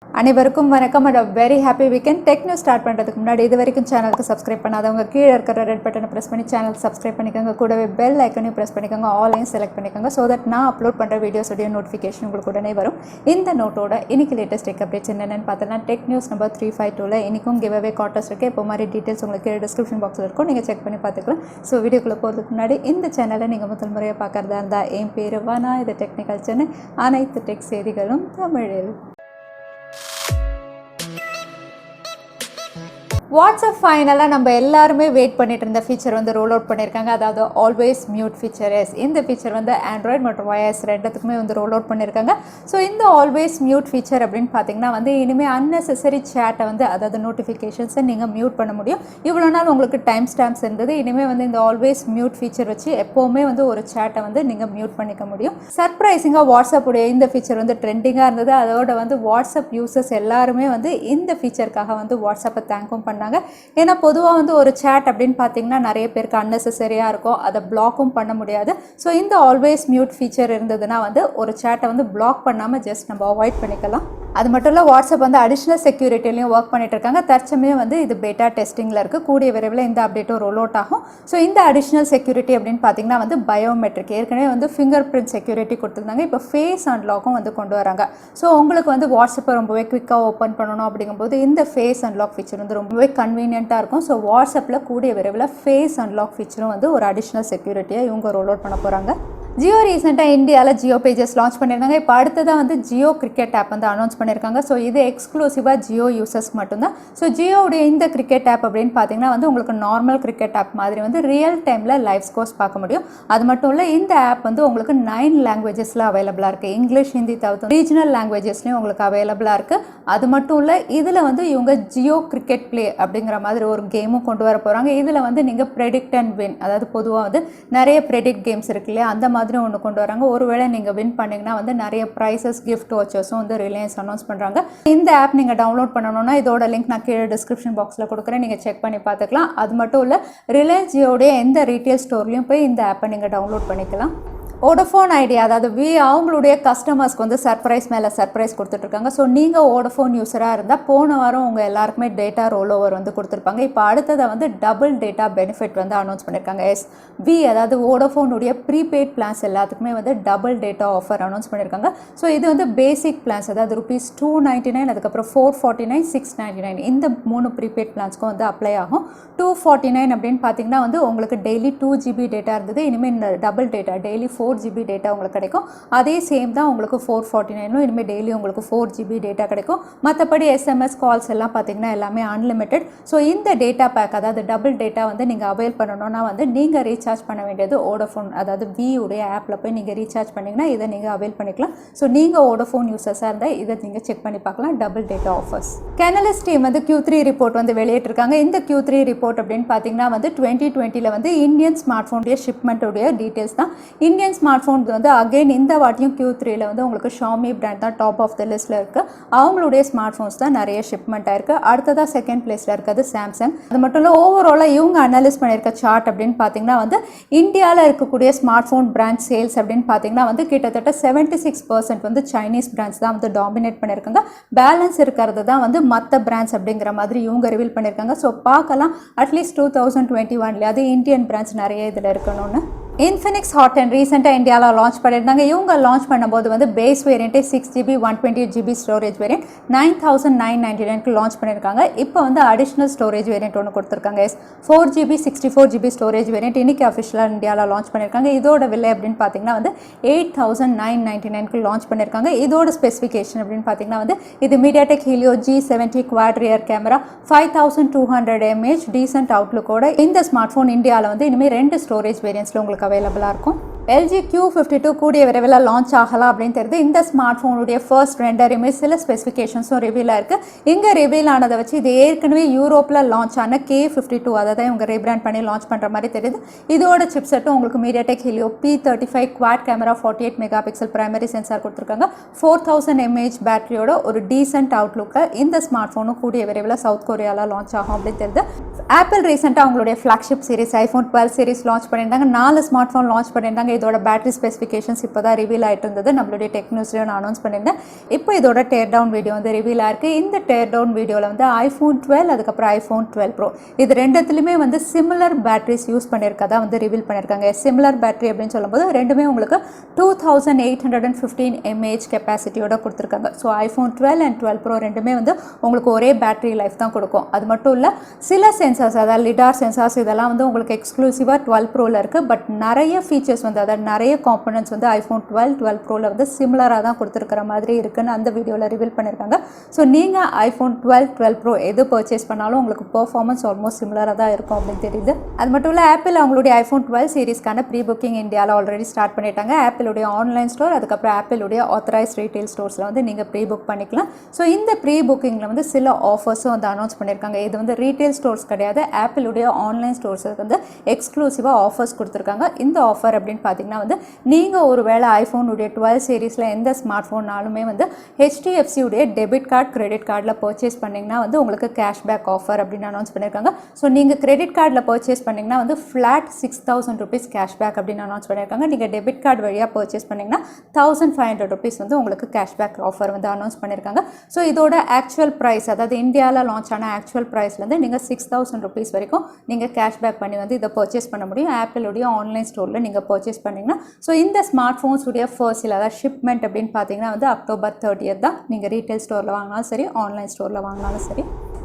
அனைவருக்கும் வணக்கம் and very happy weekend. Tech news start பண்ணுறதுக்கு முன்னாடி இது வரைக்கும் சேனலுக்கு சப்ஸ்கிரைப் பண்ணாதவங்க கீழே இருக்கிற ரெட் பட்டனை ப்ரெஸ் பண்ணி சேனல் சப்ஸ்கிரைப் பண்ணிக்கோங்க. கூடவே பெல் ஐக்கனையும் ப்ரெஸ் பண்ணிக்கோங்க, ஆன்லைன் செலக்ட் பண்ணிக்கோங்க. ஸோ தட் நான் அப்லோட் பண்ணுற வீடியோஸோடைய நோட்டிஃபிகேஷன் உங்களுக்கு உடனே வரும். இந்த நோட்டோட இன்னைக்கு லேட்டஸ்ட் டெக் அப்டேட்ஸ் என்னென்னு பார்த்தோன்னா டெக் நியூஸ் நம்பர் 352 இன்றைக்கும் கிவ் அவே கான்டெஸ்ட் இருக்குது. இப்போ மாதிரி டீட்டெயில்ஸ் உங்களுக்கு கீழே டிஸ்கிரிப்ஷன் பாக்ஸில் இருக்கும், நீங்கள் செக் பண்ணி பார்த்துக்கலாம். ஸோ வீடியோக்குள்ளே போகிறதுக்கு முன்னாடி இந்த சேனலை நீங்கள் முதல் முறையாக பார்க்குறதா இருந்தால் என் பேர் வானா, இது டெக்னிக்கல் சென்னை, அனைத்து டெக் செய்திகளும் தமிழில். வாட்ஸ்அப் ஃபைனலாக நம்ம எல்லாருமே வெயிட் பண்ணிட்டு இருந்த ஃபீச்சர் வந்து ரோல் அவுட் பண்ணியிருக்காங்க. அதாவது ஆல்வேஸ் மியூட் ஃபீச்சர். இந்த ஃபீச்சர் வந்து ஆண்ட்ராய்டு மற்றும் iOS ரெண்டுத்துக்குமே வந்து ரோல் அவுட் பண்ணியிருக்காங்க. ஸோ இந்த ஆல்வேஸ் மியூட் ஃபீச்சர் அப்படின்னு பார்த்தீங்கன்னா வந்து இனிமேல் அன்னெசரி சேட்டை வந்து அதாவது நோட்டிஃபிகேஷன்ஸை நீங்கள் மியூட் பண்ண முடியும். இவ்வளோ நாள் உங்களுக்கு டைம் ஸ்டாம்ப்ஸ் இருந்தது, இனிமேல் வந்து இந்த ஆல்வேஸ் மியூட் ஃபீச்சர் வச்சு எப்போவுமே வந்து ஒரு சேட்டை வந்து நீங்கள் மியூட் பண்ணிக்க முடியும். சர்ப்ரைசிங்காக வாட்ஸ்அப்புடைய இந்த ஃபீச்சர் வந்து ட்ரெண்டிங்காக இருந்தது. அதோட வந்து வாட்ஸ்அப் யூசர்ஸ் எல்லாருமே வந்து இந்த ஃபீச்சருக்காக வந்து வாட்ஸ்அப்பை தேங்க்கும் பண்ணாங்க. ஏன்னா பொதுவாக வந்து ஒரு சேட் அப்படின்னு பார்த்தீங்கன்னா நிறைய பேருக்கு அன்னெசரியாக இருக்கும், அதை பிளாக்கும் பண்ண முடியாது. ஸோ இந்த ஆல்வேஸ் மியூட் ஃபீச்சர் இருந்ததுன்னா வந்து ஒரு சேட்டை வந்து பிளாக் பண்ணாமல் ஜஸ்ட் நம்ம அவாய்ட் பண்ணிக்கலாம். அது மட்டும் இல்லை, வாட்ஸ்அப் வந்து அடிஷ்னல் செக்யூரிட்டிலையும் ஒர்க் பண்ணிட்டு இருக்காங்க. தற்சமயம் வந்து இது பேட்டா டெஸ்டிங்கில் இருக்குது. கூடிய விரைவில் இந்த அப்டேட்டும் ரோல் அவுட் ஆகும். ஸோ இந்த அடிஷ்னல் செக்யூரிட்டி அப்படின்னு பார்த்தீங்கன்னா வந்து பயோமெட்ரிக், ஏற்கனவே வந்து ஃபிங்கர் பிரிண்ட் செக்யூரிட்டி கொடுத்துருந்தாங்க, இப்போ ஃபேஸ் அன்லாக்கும் வந்து கொண்டு வராங்க. ஸோ உங்களுக்கு வந்து வாட்ஸ்அப்பை ரொம்பவே குவிக்காக ஓப்பன் பண்ணணும் அப்படிங்கும்போது இந்த ஃபேஸ் அன்லாக் ஃபீச்சர் வந்து ரொம்பவே கன்வீனியண்ட்டாக இருக்கும். ஸோ வாட்ஸ்அப்பில் கூடிய விரைவில் ஃபேஸ் அன்லாக் ஃபீச்சரும் வந்து ஒரு அடிஷ்னல் செக்யூரிட்டியாக இவங்க ரோல் அவுட் பண்ண போகிறாங்க. ஜியோ ரீசெண்டாக இந்தியாவில் ஜியோ பேஜஸ் லான்ச் பண்ணியிருந்தாங்க. இப்போ அடுத்ததாக வந்து ஜியோ கிரிக்கெட் ஆப் வந்து அனௌன்ஸ் பண்ணியிருக்காங்க. ஸோ இது எக்ஸ்க்ளூசிவாக ஜியோ யூசர்ஸ் மட்டும்தான். ஸோ ஜியோடைய இந்த கிரிக்கெட் ஆப் அப்படின்னு பார்த்தீங்கன்னா வந்து உங்களுக்கு நார்மல் கிரிக்கெட் ஆப் மாதிரி வந்து ரியல் டைமில் லைவ் ஸ்கோர்ஸ் பார்க்க முடியும். அது மட்டும் இல்லை, இந்த ஆப் வந்து உங்களுக்கு 9 லாங்குவேஜஸில் அவைலபிளாக இருக்குது. இங்கிலீஷ், ஹிந்தி தவிர்த்து ரீஜனல் லாங்குவேஜஸ்லையும் உங்களுக்கு அவைலபிளாக இருக்குது. அது மட்டும் இல்லை, இதில் வந்து இவங்க ஜியோ கிரிக்கெட் பிளே அப்படிங்கிற மாதிரி ஒரு கேமும் கொண்டு வர போகிறாங்க. இதில் வந்து நீங்கள் ப்ரெடிக்ட் அண்ட் வின், அதாவது பொதுவாக வந்து நிறைய ப்ரெடிக்ட் கேம்ஸ் இருக்கு இல்லையா, அந்த மாதிரி ஒன்று கொண்டு வராங்க. ஒருவேளை நீங்கள் வின் பண்ணிங்கன்னா வந்து நிறைய ப்ரைஸஸ், கிஃப்ட் வாச்சர்ஸும் வந்து ரிலையன்ஸ் அனௌன்ஸ் பண்ணுறாங்க. இந்த ஆப் நீங்கள் டவுன்லோட் பண்ணணும்னா இதோட லிங்க் நான் கீழே டிஸ்கிரிப்ஷன் பாக்ஸில் கொடுக்குறேன், நீங்கள் செக் பண்ணி பார்த்துக்கலாம். அது மட்டும் இல்லை, ரிலையன்ஸ் ஜியோடைய எந்த ரீட்டைல் ஸ்டோர்லையும் போய் இந்த ஆப்பை நீங்கள் டவுன்லோட் பண்ணிக்கலாம். வோடஃபோன் ஐடியா, அதாவது அவங்களுடைய கஸ்டமர்ஸ்க்கு வந்து சர்ப்ரைஸ் மேலே சர்ப்ரைஸ் கொடுத்துட்ருக்காங்க. ஸோ நீங்கள் வோடஃபோன் யூஸராக இருந்தால் போன வாரம் உங்கள் எல்லாருக்குமே டேட்டா ரோல் ஓவர் வந்து கொடுத்துருப்பாங்க. இப்போ அடுத்ததை வந்து டபுள் டேட்டா பெனிஃபிட் வந்து அனௌன்ஸ் பண்ணியிருக்காங்க. அதாவது வோடஃபோனுடைய ப்ரீபெய்ட் பிளான்ஸ் எல்லாத்துக்குமே வந்து டபுள் டேட்டா ஆஃபர் அனௌன்ஸ் பண்ணியிருக்காங்க. ஸோ இது வந்து பேசிக் பிளான்ஸ், அதாவது ₹299, அதுக்கப்புறம் $449, $699 இந்த 3 ப்ரீபெய்ட் பிளான்ஸ்க்கும் வந்து அப்ளை ஆகும். $249 அப்படின்னு பார்த்தீங்கன்னா வந்து உங்களுக்கு டெய்லி 2 GB டேட்டா இருந்தது. இனிமேல் இந்த double data daily 4 GB data உங்களுக்கு கிடைக்கும். அதே சேம் தான் உங்களுக்கு $449 இனிமேல் டெய்லி உங்களுக்கு 4 GB டேட்டா கிடைக்கும். மற்றபடி SMS கால்ஸ் எல்லாம் பார்த்தீங்கன்னா எல்லாமே அன்லிமிட்டெட். ஸோ இந்த டேட்டா பேக், அதாவது டபுள் டேட்டா வந்து நீங்கள் அவைல் பண்ணணும்னா வந்து நீங்கள் ரீசார்ஜ் பண்ண வேண்டியது வோடஃபோன், அதாவது உடைய ஆப்பில் போய் நீங்கள் ரீசார்ஜ் பண்ணிங்கன்னா இதை நீங்கள் அவைல் பண்ணிக்கலாம். ஸோ நீங்கள் வோடஃபோன் யூசர்ஸாக இருந்தால் இதை நீங்கள் செக் பண்ணி பார்க்கலாம். Double data offers. Canalys team வந்து Q3 ரிப்போர்ட் வந்து வெளியிட்டிருக்காங்க. இந்த Q3 ரிப்போர்ட் அப்படின்னு பார்த்தீங்கன்னா வந்து 2020 வந்து இந்தியன் ஸ்மார்ட் ஃபோனுடைய ஷிப்மெண்ட்டுடைய டீட்டெயில்ஸ் தான். இந்தியன் ஸ்மார்ட் ஃபோன் வந்து அகைன் இந்த வாட்டியும் Q3 வந்து உங்களுக்கு Xiaomi பிராண்ட் தான் டாப் ஆஃப் த லிஸ்ட்டில் இருக்குது. அவங்களுடைய ஸ்மார்ட் ஃபோன்ஸ் தான் நிறைய ஷிப்மெண்ட் ஆயிருக்கு. அடுத்ததாக செகண்ட் பிளேஸில் இருக்கிறது சாம்சங். அது மட்டும் இல்லை, ஓவராலாக இவங்க அனலைஸ் பண்ணியிருக்க சார்ட் அப்படின்னு பார்த்தீங்கன்னா வந்து இந்தியாவில் இருக்கக்கூடிய ஸ்மார்ட் ஃபோன் பிராண்ட் சேல்ஸ் அப்படின்னு பார்த்தீங்கன்னா வந்து கிட்டத்தட்ட 76% வந்து சைனீஸ் பிராண்ட்ஸ் தான் வந்து டாமினேட் பண்ணியிருக்காங்க. பேலன்ஸ் இருக்கிறது தான் வந்து மற்ற பிராண்ட்ஸ் அப்படிங்கிற மாதிரி இவங்க ரிவீல் பண்ணியிருக்காங்க. ஸோ பார்க்கலாம், அட்லீஸ்ட் 2021 அது இந்தியன் பிராண்ட்ஸ் நிறைய இதில் இருக்கணும்னு. இன்ஃபினிக்ஸ் ஹாட் 10 ரீசெண்டாக இந்தியாவில் லான்ச் பண்ணியிருந்தாங்க. இவங்க லான்ச் பண்ணும்போது வந்து பேஸ் வேரியண்ட்டே 6GB 128GB storage variant 9999 launch பண்ணியிருக்காங்க. இப்போ வந்து அடிஷ்னல் ஸ்டோரேஜ் வேரியண்ட் ஒன்று கொடுத்துருக்காங்க. 4GB 64GB ஸ்டோரேஜ் வேரியண்ட் இன்னைக்கு அஃபிஷியலாக இந்தியாவில் லான்ச் பண்ணியிருக்காங்க. இதோட விலை அப்படின்னு பார்த்தீங்கன்னா வந்து 8999 லான்ச் பண்ணியிருக்காங்க. இதோட ஸ்பெசிஃபிகேஷன் அப்படின்னு பார்த்தீங்கன்னா வந்து இது MediaTek Helio G70 quad rear camera, 5200 mAh decent அவுட்லுக்கோட இந்த ஸ்மார்ட் ஃபோன் இந்தியாவில் வந்து இனிமேல் 2 ஸ்டோரேஜ் வேரியன்ட்ஸில் உங்களுக்கு அவைலபிளாக இருக்கும். LG Q52 கூடிய விரைவில் லான்ச் ஆகலாம் அப்படின்னு தெரியுது. இந்த ஸ்மார்ட் ஃபோனுடைய ஃபர்ஸ்ட் ரெண்டருமே சில ஸ்பெசிஃபிகேஷன்ஸும் ரிவீல் ஆயிருக்கு. இங்கே ரிவீல் ஆனதை வச்சு இது ஏற்கனவே யூரோப்பில் லான்ச் ஆன K52, அதை தான் இவங்க ரீபிராண்ட் பண்ணி லான்ச் பண்ணுற மாதிரி தெரியுது. இதோட சிப்செட்டும் உங்களுக்கு MediaTek helio P35 quad camera, 48 megapixel primary sensor கொடுத்துருக்காங்க. 4000 mAh பேட்டரியோட ஒரு டீசென்ட் அவுட்லுக்கில் இந்த ஸ்மார்ட் ஃபோனும் கூடிய விரைவில் சவுத் கொரியாவில் லான்ச் ஆகும் அப்படின்னு தெரியுது. ஆப்பிள் ரீசெண்டாக அவங்களுடைய flagship series iPhone 12 series launch பண்ணியிருந்தாங்க. 4 ஸ்மார்ட் ஃபோன் லான்ச் பண்ணியிருந்தாங்க. இதோட பேட்டரி ஸ்பெசிஃபிகேஷன்ஸ் இப்போ தான் ரிவீல் ஆகிட்டு இருந்தது. நம்மளுடைய டெக் நியூஸ்லேயும் நான் அனௌன்ஸ் பண்ணியிருந்தேன். இப்போ இதோட டேர் டவுன் வீடியோ வந்து ரிவீல் ஆயிருக்கு. இந்த டேர் டவுன் வீடியோவில் வந்து iPhone 12 அதுக்கப்புறம் iPhone 12 Pro இது ரெண்டுத்துலையுமே வந்து சிமிலர் பேட்டரிஸ் யூஸ் பண்ணியிருக்கதா வந்து ரிவீல் பண்ணியிருக்காங்க. சிமிலர் பேட்டரி அப்படின்னு சொல்லும்போது ரெண்டுமே உங்களுக்கு 2815 mAh கெப்பாசிட்டியோட கொடுத்துருக்காங்க. ஸோ iPhone 12 and 12 Pro ரெண்டுமே வந்து உங்களுக்கு ஒரே பேட்டரி லைஃப் தான் கொடுக்கும். அது மட்டும் இல்லை, சில சென்சார்ஸ் அதாவது லிடார் சென்சார்ஸ் இதெல்லாம் வந்து உங்களுக்கு எக்ஸ்க்ளூசிவாக 12 ப்ரோவில் இருக்குது. பட் நிறைய ஃபீச்சர்ஸ் வந்து அதாவது நிறைய காம்பனன்ட்ஸ் வந்து iPhone 12 ப்ரோவில் வந்து சிமிலராக தான் கொடுத்துருக்கிற மாதிரி இருக்குன்னு அந்த வீடியோவில் ரிவீல் பண்ணியிருக்காங்க. ஸோ நீங்கள் iPhone 12 Pro எது பர்ச்சேஸ் பண்ணாலும் உங்களுக்கு பெர்ஃபார்மன்ஸ் ஆல்மோஸ்ட் சிமிலராக தான் இருக்கும் அப்படின்னு தெரியுது. அது மட்டும் இல்லை, ஆப்பிள் அவங்களுடைய iPhone 12 சீரிஸ்க்கான ப்ரீ புக்கிங் இந்தியாவில் ஆல்ரெடி ஸ்டார்ட் பண்ணிட்டாங்க. ஆப்பிளுடைய ஆன்லைன் ஸ்டோர் அதுக்கப்புறம் ஆப்பிளுடைய ஆத்தரைஸ் ரீட்டைல் ஸ்டோர்ஸில் வந்து நீங்கள் ப்ரீ புக் பண்ணிக்கலாம். ஸோ இந்த ப்ரீ புக்கிங்கில் வந்து சில ஆஃபர்ஸும் வந்து அனௌன்ஸ் பண்ணியிருக்காங்க. இது வந்து ரீட்டைல் ஸ்டோர்ஸ் கிடையாது, ஆப்பிளுடைய ஆன்லைன் ஸ்டோர்ஸுக்கு வந்து எக்ஸ்க்ளூசிவாக ஆஃபர்ஸ் கொடுத்துருக்காங்க. இந்த ஆஃபர் அப்படின்னு பார்த்தீங்கன்னா வந்து நீங்கள் ஒரு வேளை ஐஃபோனுடைய 12 சீரீஸில் எந்த ஸ்மார்ட் ஃபோன்னாலுமே வந்து ஹெச்டிஎஃப்சியுடைய டெபிட் கார்டு கிரெடிட் கார்டில் பர்ச்சேஸ் பண்ணிங்கன்னா வந்து உங்களுக்கு கேஷ்பேக் ஆஃபர் அப்படின்னு அனௌன்ஸ் பண்ணியிருக்காங்க. ஸோ நீங்கள் கிரெடிட் கார்டில் பர்ச்சேஸ் பண்ணிங்கன்னா வந்து ஃப்ளாட் 6000 rupees கேஷ்பேக் அப்படின்னு அனௌன்ஸ் பண்ணியிருக்காங்க. நீங்கள் டெபிட் கார்டு வழியாக பர்ச்சேஸ் பண்ணிங்கன்னா 1500 rupees வந்து உங்களுக்கு கேஷ்பேக் ஆஃபர் வந்து அனௌன்ஸ் பண்ணியிருக்காங்க. ஸோ இதோட ஆக்சுவல் ப்ரைஸ் அதாவது இந்தியாவில் லான்ச் ஆன ஆக்சுவல் ப்ரைஸ்லேருந்து நீங்கள் 6000 rupees வரைக்கும் நீங்கள் கேஷ்பேக் பண்ணி வந்து இதை பர்ச்சேஸ் பண்ண முடியும். ஆப்பிளுடைய ஆன்லைன் ஸ்டோரில் நீங்கள் பர்ச்சேஸ் பண்ணிங்கன்னா ஸோ இந்த ஸ்மார்ட் ஃபோன்ஸுடைய ஃபர்ஸ்ட் அதாவது ஷிப்மெண்ட் அப்படின்னு பார்த்தீங்கன்னா வந்து October 30th தான். நீங்கள் ரீட்டைல் ஸ்டோரில் வாங்கினாலும் சரி, ஆன்லைன் ஸ்டோரில் வாங்கினாலும் சரி.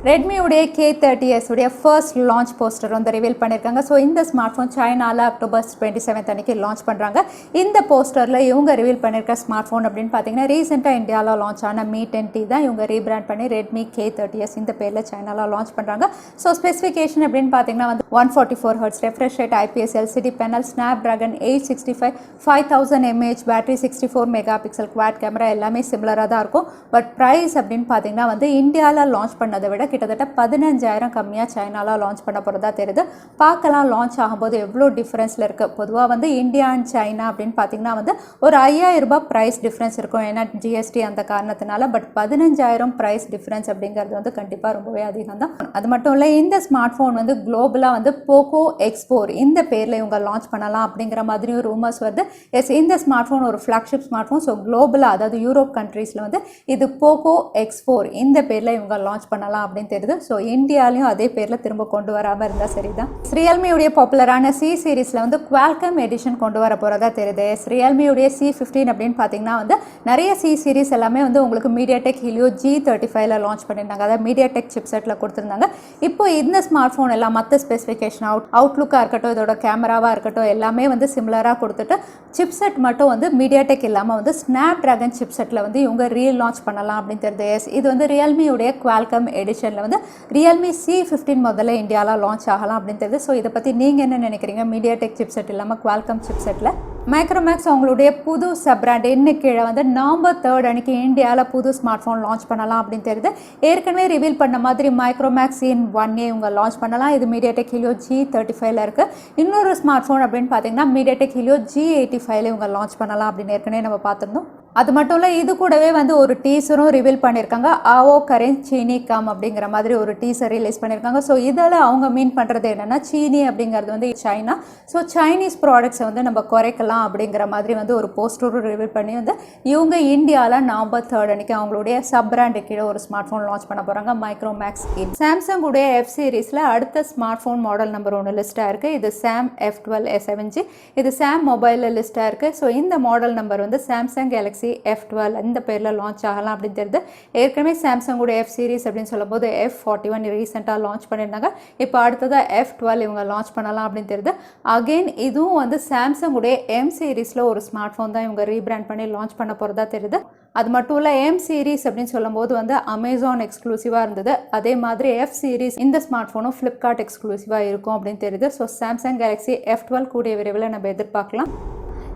ரெட்மியுடைய K30s உடைய ஃபர்ஸ்ட் லான்ச் போஸ்டர் வந்து ரிவீல் பண்ணியிருக்காங்க. ஸோ இந்த ஸ்மார்ட் ஃபோன் சைனாவில் October 27th அன்றைக்கி லான்ச் பண்ணுறாங்க. இந்த போஸ்டரில் இவங்க ரிவீல் பண்ணியிருக்க ஸ்மார்ட் ஃபோன் அப்படின்னு பார்த்தீங்கன்னா ரீசெண்டாக இந்தியாவில் லான்ச் ஆன Mi 10T தான் இவங்க ரீபிராண்ட் பண்ணி Redmi K30s இந்த பேரில் சைனாவில் லான்ச் பண்ணுறாங்க. ஸோ ஸ்பெசிஃபிகேஷன் அப்படின்னு பார்த்தீங்கன்னா வந்து 144 Hz refresh rate, IPS LCD panel, Snapdragon 865, 5000 mAh battery, 64 megapixel quad camera எல்லாமே சிமிலராக தான் இருக்கும். பட் ப்ரைஸ் அப்படின்னு பார்த்தீங்கன்னா வந்து இந்தியாவில் லான்ச் பண்ணதை விட கிட்டத்தட்ட 15000 கம்மியாக சைனாவில் லான்ச் பண்ண போகிறதா தெரியுது. பார்க்கலாம் லான்ச் ஆகும்போது எவ்வளோ டிஃப்ரென்ஸில் இருக்குது. பொதுவாக வந்து இந்தியா அண்ட் சைனா அப்படின்னு பார்த்தீங்கன்னா வந்து ஒரு 5000 ரூபாய் ப்ரைஸ் டிஃப்ரென்ஸ் இருக்கும், ஏன்னா ஜிஎஸ்டி அந்த காரணத்தினால. பட் 15000 ப்ரைஸ் டிஃப்ரென்ஸ் அப்படிங்கிறது வந்து கண்டிப்பாக ரொம்பவே அதிகம் தான். அது மட்டும் இல்லை, இந்த ஸ்மார்ட் ஃபோன் வந்து குளோபலாக வந்து போக்கோ X4 இந்த பேரில் இவங்க லான்ச் பண்ணலாம் அப்படிங்கிற மாதிரியும் ரூமர்ஸ் வருது. எஸ், இந்த ஸ்மார்ட் ஃபோன் ஒரு ஃப்ளாக்ஷிப் ஸ்மார்ட் ஃபோன். ஸோ குளோபலாக அதாவது யூரோப் கண்ட்ரீஸில் வந்து இது போக்கோ X4 இந்த பேரில் இவங்க லான்ச் பண்ணலாம் அப்படின்னு தெரியுது. ஸோ இந்தியாலையும் அதே பேரில் திரும்ப கொண்டு வராமல் இருந்தால் சரிதான். ரியல்மியுடைய பாப்புலரான C சீரீஸில் வந்து Qualcomm எடிஷன் கொண்டு வர போகிறதா தெரியுது. ரியல்மியுடைய C15 அப்படின்னு பார்த்தீங்கன்னா வந்து நிறைய C சீரீஸ் எல்லாமே வந்து உங்களுக்கு மீடியாடெக் ஹீலியோ G35ல லான்ச் பண்ணியிருந்தாங்க. அதாவது மீடியாடெக் சிப்செட்டில் கொடுத்துருந்தாங்க. இப்போ இந்த ஸ்மார்ட் ஃபோன் எல்லாம் மற்ற ஸ்பெசிஃபிகேஷன் அவுட்லுக்காக இருக்கட்டும், இதோட கேமராவாக இருக்கட்டும் எல்லாமே வந்து சிமிலராக கொடுத்துட்டு சிப்செட் மட்டும் வந்து மீடியாடெக் இல்லாமல் வந்து ஸ்னாப்டிராகன் சிப்செட்டில் வந்து இவங்க ரீலான்ச் பண்ணலாம் அப்படின்னு தெரியுது. இது வந்து ரியல்மியுடைய Qualcomm எடிஷனில் வந்து Realme C15 முதல்ல இந்தியாவில் லான்ச் ஆகலாம் அப்படின்னு தெரியுது. ஸோ இதை பற்றி நீங்கள் என்ன நினைக்கிறீங்க? மீடியாடெக் சிப்செட் இல்லாமல் Qualcomm சிப்செட்டில் மைக்ரோமேக்ஸ் அவங்களுடைய புது சப் பிராண்ட் இன்னைக்கு கீழே வந்து November 3 அன்னைக்கு இந்தியாவில் புது ஸ்மார்ட் ஃபோன் லான்ச் பண்ணலாம் அப்படின்னு தெரியுது. ஏற்கனவே ரிவீல் பண்ண மாதிரி மைக்ரோமேக்ஸ் இன் 1A இவங்க லான்ச் பண்ணலாம். இது மீடியாடெக் ஹீலியோ G35ல இருக்குது. இன்னொரு ஸ்மார்ட் ஃபோன் அப்படின்னு பார்த்தீங்கன்னா மீடியாடெக் ஹீலியோ G85ல இவங்க லான்ச் பண்ணலாம் அப்படின்னு ஏற்கனவே நம்ம பார்த்துருந்தோம். அது மட்டும் இல்லை, இது கூடவே வந்து ஒரு டீசரும் ரிவீல் பண்ணியிருக்காங்க. ஆவோ கரேன் சீனி கம் அப்படிங்கிற மாதிரி ஒரு டீசர் ரிலீஸ் பண்ணியிருக்காங்க. ஸோ இதில் அவங்க மீன் பண்ணுறது என்னென்னா சீனி அப்படிங்கிறது வந்து சைனா. ஸோ சைனீஸ் ப்ராடக்ட்ஸை வந்து நம்ம குறைக்கலாம் அப்படிங்கிற மாதிரி வந்து ஒரு போஸ்டரும் ரிவீல் பண்ணி வந்து இவங்க இந்தியாவில் November 3 அன்னைக்கு அவங்களுடைய சப் பிராண்டு கீழே ஒரு ஸ்மார்ட் ஃபோன் லான்ச் பண்ண போகிறாங்க, மைக்ரோமேக்ஸ் இன். சாம்சங் உடைய F சீரீஸில் அடுத்த ஸ்மார்ட் ஃபோன் மாடல் நம்பர் 1 லிஸ்ட்டாக இருக்குது. இது சாம் F12 S7G. இது சாம் மொபைலில் லிஸ்ட்டாக இருக்குது. ஸோ இந்த மாடல் நம்பர் வந்து சாம்சங் கேலக்ஸி F12 இந்த பேரில் லான்ச் ஆகலாம் அப்படின்னு தெரியுது. ஏற்கனவே சாம்சங்கோட F சீரிஸ் அப்படின்னு சொல்லும்போது F41 ரீசெண்டாக லான்ச் பண்ணியிருந்தாங்க. இப்போ அடுத்ததாக F12 இவங்க லான்ச் பண்ணலாம் அப்படின்னு தெரியுது. அகெயின் இதுவும் வந்து சாம்சங்குடைய M சீரீஸில் ஒரு ஸ்மார்ட் ஃபோன் தான் இவங்க ரீபிராண்ட் பண்ணி லான்ச் பண்ண போகிறதா தெரியுது. அது மட்டும் இல்லை, M சீரீஸ் அப்படின்னு சொல்லும்போது வந்து அமேசான் எக்ஸ்க்ளூசிவாக இருந்தது. அதே மாதிரி F சீரீஸ் இந்த ஸ்மார்ட் ஃபோனும் ஃப்ளிப்கார்ட் எக்ஸ்க்ளூசிவாக இருக்கும் அப்படின்னு தெரியுது. ஸோ சாம்சங் கேலக்ஸி F12 கூடிய விரைவில் நம்ம எதிர்பார்க்கலாம்.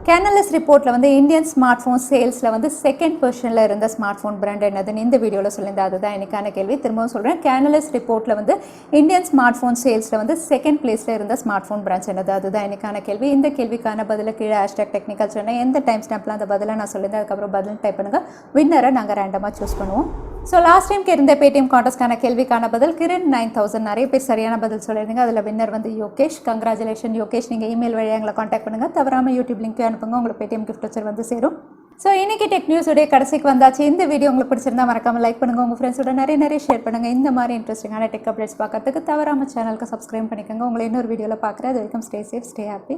கேனலிஸ் ரிப்போர்ட்டில் வந்து இந்தியன் ஸ்மார்ட் ஃபோன் சேல்ஸில் வந்து செகண்ட் பொசிஷனில் இருந்த ஸ்மார்ட் ஃபோன் பிராண்ட் என்னதுன்னு இந்த வீடியோவில் சொல்லியிருந்தேன். அதுதான் எனக்கான கேள்வி. திரும்பவும் சொல்கிறேன், கேனலிஸ் ரிப்போர்ட்டில் வந்து இந்தியன் ஸ்மார்ட் ஃபோன் சேல்ஸில் வந்து செகண்ட் பிளேஸில் இருந்த ஸ்மார்ட் ஃபோன் பிராண்ட் என்னது? அதுதான் எனக்கான கேள்வி. இந்த கேள்விக்கான பதில கீழே #technicalchennai எந்த டைம் ஸ்டாம்பில் அந்த பதிலை நான் சொல்லியிருந்தேன். அதுக்கப்புறம் பதில் டைப் பண்ணுங்கள். வின்னரை நாங்கள் ரேண்டமாக சூஸ் பண்ணுவோம். ஸோ லாஸ்ட் டைம் இருந்த பேடிஎம் கான்டெஸ்ட்கான கேள்விக்கான பதில் கிரண் 9000 நிறைய பேர் சரியான பதில் சொல்லியிருந்தீங்க. அதில் வின்னர் வந்து யோகேஷ். கங்க்ராச்சுலேஷன் யோகேஷ். நீங்கள் இமெயில் வழியாக எங்களை காண்டாக்ட் பண்ணுங்கள். தவறாமல் யூடியூப் லிங்க் அனுப்புங்க, உங்களுக்கு பேடிஎம் கிஃப்ட் வச்சர் வந்து சேரும். ஸோ இன்றைக்கி டெக் நியூஸுடைய கடைசிக்கு வந்தாச்சு. இந்த வீடியோ உங்களுக்கு பிடிச்சிருந்தா மறக்காமல் லைக் பண்ணுங்கள், உங்கள் ஃப்ரெண்ட்ஸோட நிறைய ஷேர் பண்ணுங்கள். இந்த மாதிரி இன்ட்ரெஸ்டிங்கான டெக் அப்டேட்ஸ் பார்க்கறதுக்கு தவறாமல் சேனலுக்கு சப்ஸ்கிரைப் பண்ணிக்கோங்க. உங்களை இன்னொரு வீடியோவில் பார்க்குறேன். அது வரைக்கும் ஸ்டே சேஃப், ஸ்டே ஹாப்பி.